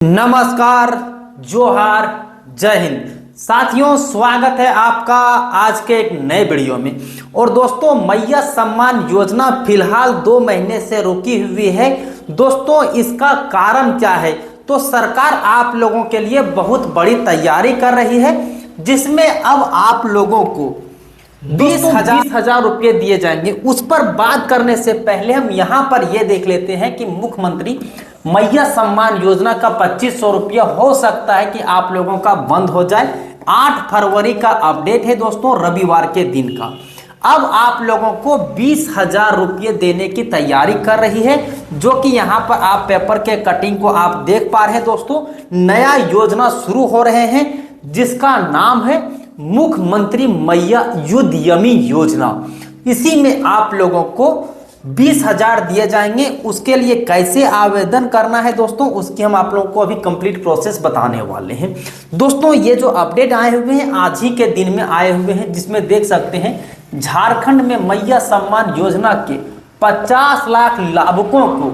नमस्कार, जोहार, जय हिंद। साथियों, स्वागत है आपका आज के एक नए वीडियो में। और दोस्तों, मैया सम्मान योजना फिलहाल 2 महीने से रुकी हुई है। दोस्तों, इसका कारण क्या है? तो सरकार आप लोगों के लिए बहुत बड़ी तैयारी कर रही है, जिसमें अब आप लोगों को 20,000 रुपये दिए जाएंगे। उस पर बात करने से पहले हम यहाँ पर यह देख लेते हैं कि मुख्यमंत्री मैया सम्मान योजना का 2,500 रुपया हो सकता है कि आप लोगों का बंद हो जाए। 8 फरवरी का अपडेट है दोस्तों, रविवार के दिन का। अब आप लोगों को 20,000 रुपये देने की तैयारी कर रही है, जो कि यहाँ पर आप पेपर के कटिंग को आप देख पा रहे हैं। दोस्तों, नया योजना शुरू हो रहे हैं, जिसका नाम है मुख्यमंत्री मैया युद्धयमी योजना। इसी में आप लोगों को 20,000 दिए जाएंगे। उसके लिए कैसे आवेदन करना है दोस्तों, उसकी हम आप लोगों को अभी कंप्लीट प्रोसेस बताने वाले हैं। दोस्तों, ये जो अपडेट आए हुए हैं आज ही के दिन में आए हुए हैं, जिसमें देख सकते हैं झारखंड में मैया सम्मान योजना के 50 लाख लाभुकों को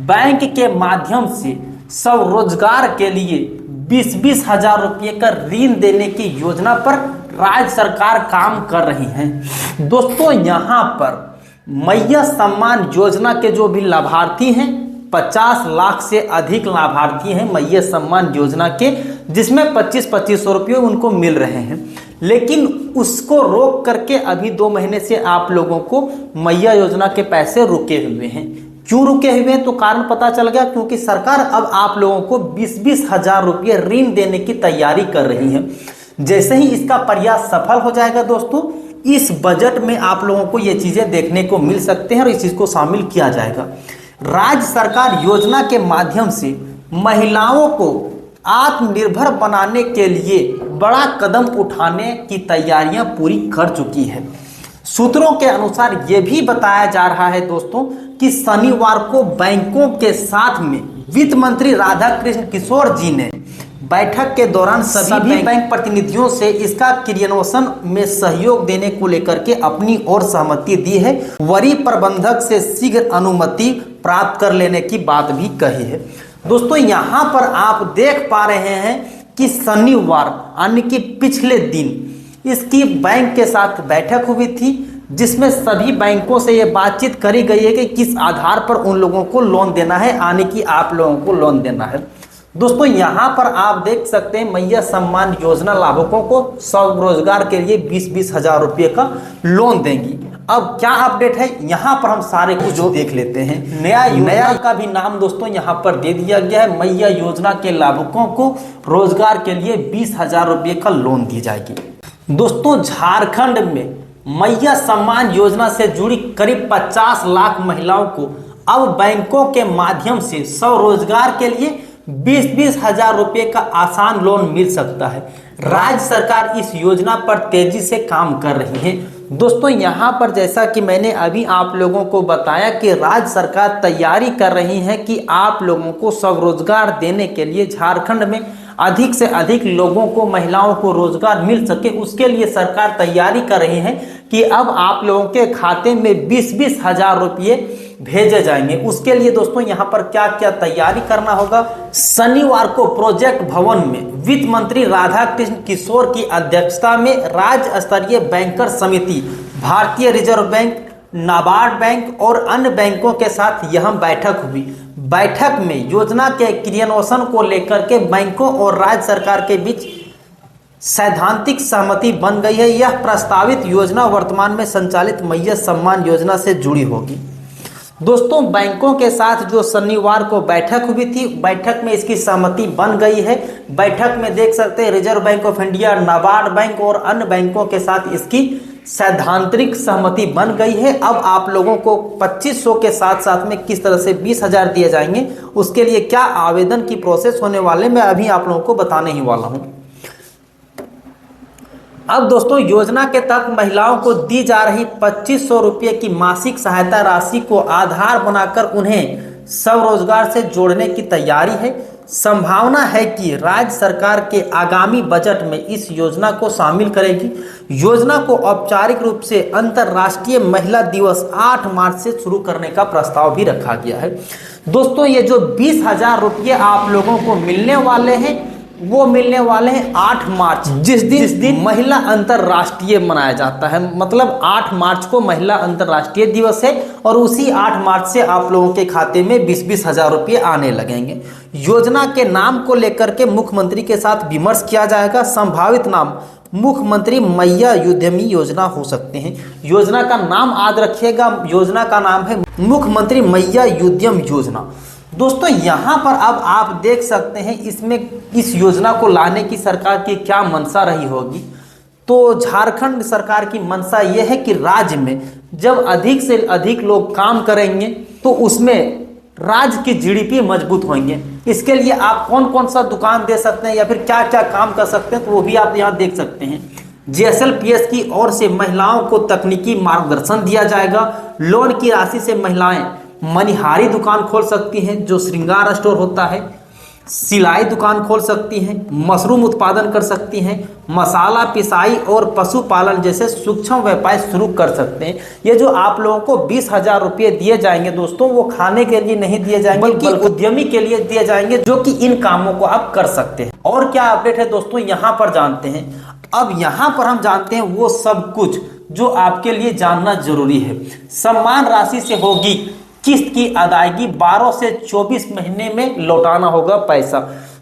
बैंक के माध्यम से स्वरोजगार के लिए 20-20 हजार रुपये का ऋण देने की योजना पर राज्य सरकार काम कर रही है। दोस्तों, यहाँ पर मैया सम्मान योजना के जो भी लाभार्थी हैं, 50 लाख से अधिक लाभार्थी हैं मैया सम्मान योजना के, जिसमें 25-25 रुपये उनको मिल रहे हैं। लेकिन उसको रोक करके अभी 2 महीने से आप लोगों को मैया योजना के पैसे रुके हुए हैं। क्यों रुके हुए हैं? तो कारण पता चल गया, क्योंकि सरकार अब आप लोगों को 20-20 हजार रुपये ऋण देने की तैयारी कर रही है। जैसे ही इसका प्रयास सफल हो जाएगा दोस्तों, इस बजट में आप लोगों को ये चीजें देखने को मिल सकते हैं और इस चीज को शामिल किया जाएगा। राज्य सरकार योजना के माध्यम से महिलाओं को आत्मनिर्भर बनाने के लिए बड़ा कदम उठाने की तैयारियां पूरी कर चुकी है। सूत्रों के अनुसार यह भी बताया जा रहा है दोस्तों कि शनिवार को बैंकों के साथ में वित्त मंत्री राधाकृष्ण किशोर जी ने बैठक के दौरान सभी बैंक प्रतिनिधियों से इसका क्रियान्वयन में सहयोग देने को लेकर के अपनी ओर सहमति दी है। वरीय प्रबंधक से शीघ्र अनुमति प्राप्त कर लेने की बात भी कही है। दोस्तों, यहाँ पर आप देख पा रहे हैं कि शनिवार यानी कि पिछले दिन इसकी बैंक के साथ बैठक हुई थी, जिसमें सभी बैंकों से ये बातचीत करी गई है कि किस आधार पर उन लोगों को लोन देना है, यानी कि आप लोगों को लोन देना है। दोस्तों, यहाँ पर आप देख सकते हैं मैया सम्मान योजना लाभुकों को स्वरोजगार के लिए 20-20 हजार रुपये का लोन देंगी। अब क्या अपडेट है, यहाँ पर हम सारे कुछ जो देख लेते हैं। नया का भी नाम दोस्तों यहाँ पर दे दिया गया है। मैया योजना के लाभुकों को रोजगार के लिए 20,000 रुपये का लोन दी जाएगी। दोस्तों, झारखंड में मैया सम्मान योजना से जुड़ी करीब 50 लाख महिलाओं को अब बैंकों के माध्यम से स्वरोजगार के लिए 20-20 हजार रुपये का आसान लोन मिल सकता है। राज्य सरकार इस योजना पर तेजी से काम कर रही है। दोस्तों, यहाँ पर जैसा कि मैंने अभी आप लोगों को बताया कि राज्य सरकार तैयारी कर रही है कि आप लोगों को स्वरोजगार देने के लिए झारखंड में अधिक से अधिक लोगों को, महिलाओं को रोजगार मिल सके। उसके लिए सरकार तैयारी कर रही है कि अब आप लोगों के खाते में 20-20 हजार रुपये भेजे जाएंगे। उसके लिए दोस्तों यहाँ पर क्या क्या तैयारी करना होगा। शनिवार को प्रोजेक्ट भवन में वित्त मंत्री राधाकृष्ण किशोर की अध्यक्षता में राज्य स्तरीय बैंकर समिति, भारतीय रिजर्व बैंक, नाबार्ड बैंक और अन्य बैंकों के साथ यह बैठक हुई। बैठक में योजना के क्रियान्वयन को लेकर के बैंकों और राज्य सरकार के बीच सैद्धांतिक सहमति बन गई है। यह प्रस्तावित योजना वर्तमान में संचालित मैया सम्मान योजना से जुड़ी होगी। दोस्तों, बैंकों के साथ जो शनिवार को बैठक हुई थी, बैठक में इसकी सहमति बन गई है। बैठक में देख सकते हैं reserve bank of India, NABARD bank और अन्य बैंकों के साथ इसकी सैद्धांतिक सहमति बन गई है। अब आप लोगों को 2500 के साथ साथ में किस तरह से 20,000 दिए जाएंगे, उसके लिए क्या आवेदन की प्रोसेस होने वाले मैं अभी आप लोगों को बताने ही वाला हूं। अब दोस्तों, योजना के तहत महिलाओं को दी जा रही 2500 रुपये की मासिक सहायता राशि को आधार बनाकर उन्हें स्वरोजगार से जोड़ने की तैयारी है। संभावना है कि राज्य सरकार के आगामी बजट में इस योजना को शामिल करेगी। योजना को औपचारिक रूप से अंतर्राष्ट्रीय महिला दिवस 8 मार्च से शुरू करने का प्रस्ताव भी रखा गया है। दोस्तों, ये जो 20,000 रुपये आप लोगों को मिलने वाले हैं वो मिलने वाले हैं 8 मार्च, जिस दिन महिला अंतर्राष्ट्रीय मनाया जाता है। मतलब 8 मार्च को महिला अंतर्राष्ट्रीय दिवस है और उसी 8 मार्च से आप लोगों के खाते में 20-20 हजार रुपये आने लगेंगे। योजना के नाम को लेकर के मुख्यमंत्री के साथ विमर्श किया जाएगा। संभावित नाम मुख्यमंत्री मैया उद्यमी योजना हो सकते हैं। योजना का नाम याद रखिएगा, योजना का नाम है मुख्यमंत्री मैया उद्यम योजना। दोस्तों, यहाँ पर अब आप देख सकते हैं इसमें इस योजना को लाने की सरकार की क्या मंशा रही होगी। तो झारखंड सरकार की मंशा यह है कि राज्य में जब अधिक से अधिक लोग काम करेंगे तो उसमें राज्य की जीडीपी मजबूत होंगे। इसके लिए आप कौन कौन सा दुकान दे सकते हैं या फिर क्या क्या काम कर सकते हैं तो वो भी आप यहाँ देख सकते हैं। JSLPS की ओर से महिलाओं को तकनीकी मार्गदर्शन दिया जाएगा। लोन की राशि से महिलाएं मनिहारी दुकान खोल सकती हैं, जो श्रृंगार स्टोर होता है, सिलाई दुकान खोल सकती हैं, मशरूम उत्पादन कर सकती हैं, मसाला पिसाई और पशुपालन जैसे सूक्ष्म व्यापार शुरू कर सकते हैं। ये जो आप लोगों को 20,000 रुपये दिए जाएंगे दोस्तों, वो खाने के लिए नहीं दिए जाएंगे बल्कि उद्यमी के लिए दिए जाएंगे, जो कि इन कामों को आप कर सकते हैं। और क्या अपडेट है दोस्तों, यहाँ पर जानते हैं। अब यहाँ पर हम जानते हैं वो सब कुछ जो आपके लिए जानना जरूरी है। सम्मान राशि से होगी किस्त की अदायगी, 12 से 24 महीने में लौटाना होगा पैसा।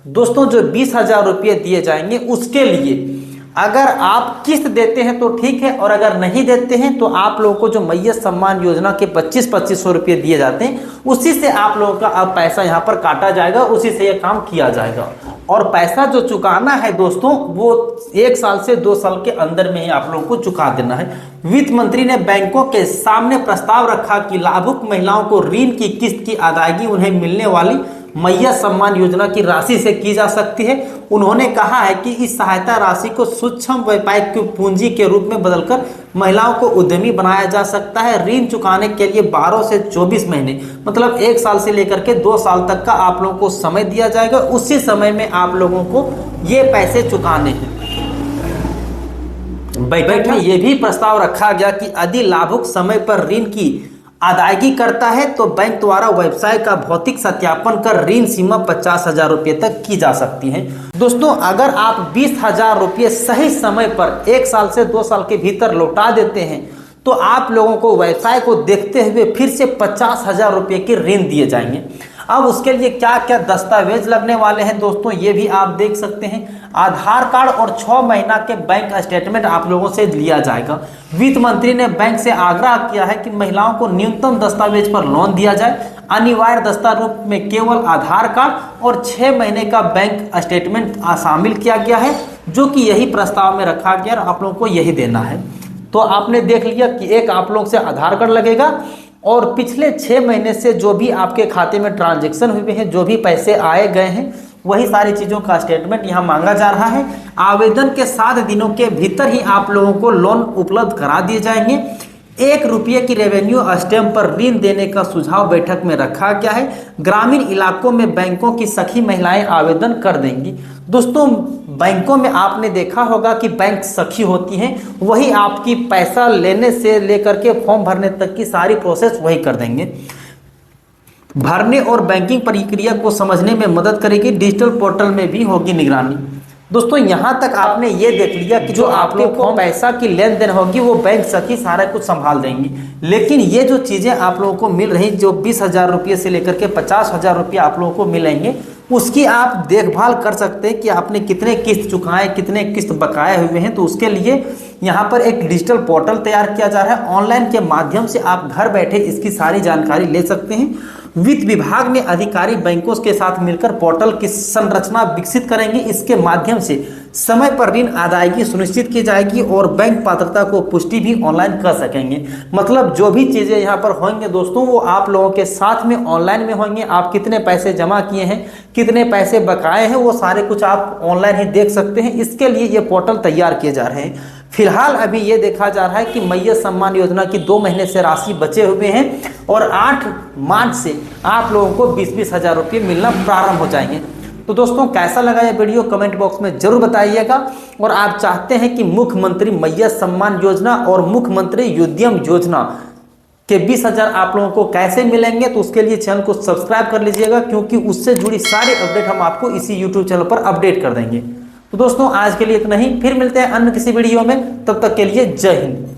दोस्तों, जो 20,000 रुपये दिए जाएंगे उसके लिए अगर आप किस्त देते हैं तो ठीक है, और अगर नहीं देते हैं तो आप लोगों को जो मैया सम्मान योजना के 25-2500 रुपये दिए जाते हैं उसी से आप लोगों का अब पैसा यहाँ पर काटा जाएगा, उसी से ये काम किया जाएगा। और पैसा जो चुकाना है दोस्तों वो 1 साल से 2 साल के अंदर में ही आप लोगों को चुका देना है। वित्त मंत्री ने बैंकों के सामने प्रस्ताव रखा कि लाभुक महिलाओं को ऋण की किस्त की अदायगी उन्हें मिलने वाली मैया सम्मान योजना की राशि से की जा सकती है। उन्होंने कहा है कि इस सहायता राशि को सूक्ष्म व्यापारिक पूंजी के रूप में बदलकर महिलाओं को उद्यमी बनाया जा सकता है। ऋण चुकाने के लिए 12 से 24 महीने मतलब 1 साल से लेकर के 2 साल तक का आप लोगों को समय दिया जाएगा। उसी समय में आप लोगों को ये पैसे चुकाने हैं। बैठक में यह भी प्रस्ताव रखा गया कि यदि लाभुक समय पर ऋण की अदायगी करता है तो बैंक द्वारा वेबसाइट का भौतिक सत्यापन कर ऋण सीमा 50,000 रुपये तक की जा सकती है। दोस्तों, अगर आप 20,000 रुपये सही समय पर 1 साल से 2 साल के भीतर लौटा देते हैं तो आप लोगों को व्यवसाय को देखते हुए फिर से 50,000 रुपये के ऋण दिए जाएंगे। अब उसके लिए क्या क्या दस्तावेज लगने वाले हैं दोस्तों, ये भी आप देख सकते हैं। आधार कार्ड और 6 महीना के बैंक स्टेटमेंट आप लोगों से लिया जाएगा। वित्त मंत्री ने बैंक से आग्रह किया है कि महिलाओं को न्यूनतम दस्तावेज पर लोन दिया जाए। अनिवार्य दस्तावेज में केवल आधार कार्ड और 6 महीने का बैंक स्टेटमेंट शामिल किया गया है, जो कि यही प्रस्ताव में रखा गया और आप लोगों को यही देना है। तो आपने देख लिया कि एक आप लोग से आधार कार्ड लगेगा और पिछले 6 महीने से जो भी आपके खाते में ट्रांजैक्शन हुए हैं, जो भी पैसे आए गए हैं, वही सारी चीज़ों का स्टेटमेंट यहाँ मांगा जा रहा है। आवेदन के 7 दिनों के भीतर ही आप लोगों को लोन उपलब्ध करा दिए जाएंगे। 1 रुपये की रेवेन्यू स्टैम्प पर ऋण देने का सुझाव बैठक में रखा गया है। ग्रामीण इलाकों में बैंकों की सखी महिलाएं आवेदन कर देंगी। दोस्तों, बैंकों में आपने देखा होगा कि बैंक सखी होती हैं, वही आपकी पैसा लेने से लेकर के फॉर्म भरने तक की सारी प्रोसेस वही कर देंगे। भरने और बैंकिंग प्रक्रिया को समझने में मदद करेगी। डिजिटल पोर्टल में भी होगी निगरानी। दोस्तों, यहाँ तक आपने ये देख लिया कि जो आप लोग को पैसा की लेन देन होगी वो बैंक सखी सारा कुछ संभाल देंगी। लेकिन ये जो चीज़ें आप लोगों को मिल रही, जो 20,000 रुपये से लेकर के 50,000 रुपये आप लोगों को मिलेंगे, उसकी आप देखभाल कर सकते हैं कि आपने कितने किस्त चुकाए, कितने किस्त बकाए हुए हैं। तो उसके लिए यहाँ पर एक डिजिटल पोर्टल तैयार किया जा रहा है। ऑनलाइन के माध्यम से आप घर बैठे इसकी सारी जानकारी ले सकते हैं। वित्त विभाग में अधिकारी बैंकों के साथ मिलकर पोर्टल की संरचना विकसित करेंगे। इसके माध्यम से समय पर ऋण अदायगी सुनिश्चित की जाएगी और बैंक पात्रता को पुष्टि भी ऑनलाइन कर सकेंगे। मतलब जो भी चीज़ें यहाँ पर होंगे दोस्तों, वो आप लोगों के साथ में ऑनलाइन में होंगे। आप कितने पैसे जमा किए हैं, कितने पैसे बकाए हैं, वो सारे कुछ आप ऑनलाइन ही देख सकते हैं। इसके लिए ये पोर्टल तैयार किए जा रहे हैं। फिलहाल अभी ये देखा जा रहा है कि मैया सम्मान योजना की 2 महीने से राशि बचे हुए हैं और 8 मार्च से आप लोगों को 20-20 हज़ार रुपये मिलना प्रारंभ हो जाएंगे। तो दोस्तों कैसा लगा ये वीडियो कमेंट बॉक्स में जरूर बताइएगा। और आप चाहते हैं कि मुख्यमंत्री मैया सम्मान योजना और मुख्यमंत्री युद्धम योजना के 20,000 आप लोगों को कैसे मिलेंगे, तो उसके लिए चैनल को सब्सक्राइब कर लीजिएगा, क्योंकि उससे जुड़ी सारी अपडेट हम आपको इसी यूट्यूब चैनल पर अपडेट कर देंगे। तो दोस्तों आज के लिए इतना ही, फिर मिलते हैं अन्य किसी वीडियो में, तब तक के लिए जय हिंद।